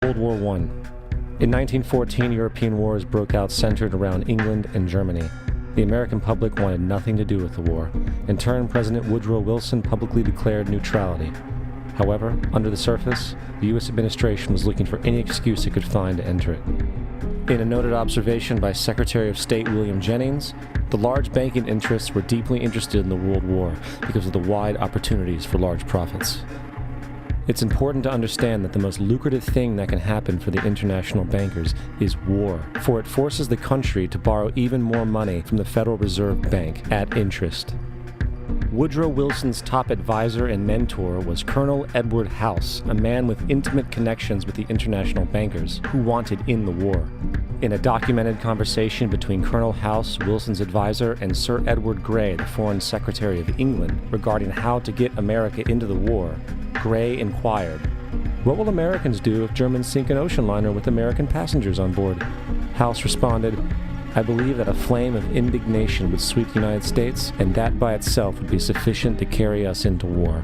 World War I. In 1914, European wars broke out centered around England and Germany. The American public wanted nothing to do with the war. In turn, President Woodrow Wilson publicly declared neutrality. However, under the surface, the U.S. administration was looking for any excuse it could find to enter it. In a noted observation by Secretary of State William Jennings, the large banking interests were deeply interested in the World War because of the wide opportunities for large profits. It's important to understand that the most lucrative thing that can happen for the international bankers is war, for it forces the country to borrow even more money from the Federal Reserve Bank at interest. Woodrow Wilson's top advisor and mentor was Colonel Edward House, a man with intimate connections with the international bankers who wanted in the war. In a documented conversation between Colonel House, Wilson's advisor, and Sir Edward Grey, the Foreign Secretary of England, regarding how to get America into the war, Grey inquired, "What will Americans do if Germans sink an ocean liner with American passengers on board?" House responded, "I believe that a flame of indignation would sweep the United States, and that by itself would be sufficient to carry us into war."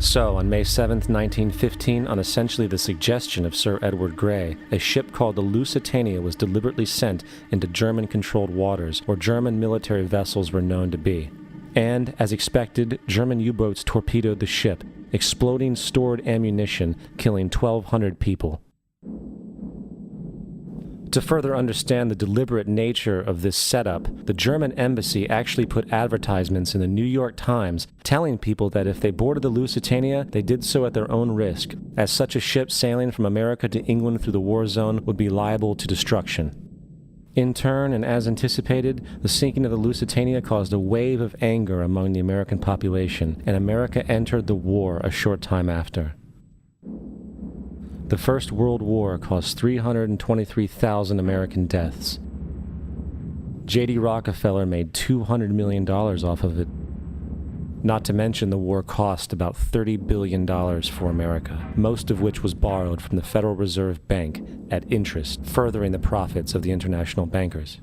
So, on May 7, 1915, on essentially the suggestion of Sir Edward Grey, a ship called the Lusitania was deliberately sent into German-controlled waters, where German military vessels were known to be. And, as expected, German U-boats torpedoed the ship, exploding stored ammunition, killing 1,200 people. To further understand the deliberate nature of this setup, the German embassy actually put advertisements in the New York Times telling people that if they boarded the Lusitania, they did so at their own risk, as such a ship sailing from America to England through the war zone would be liable to destruction. In turn, and as anticipated, the sinking of the Lusitania caused a wave of anger among the American population, and America entered the war a short time after. The First World War caused 323,000 American deaths. J.D. Rockefeller made $200 million off of it. Not to mention the war cost about $30 billion for America, most of which was borrowed from the Federal Reserve Bank at interest, furthering the profits of the international bankers.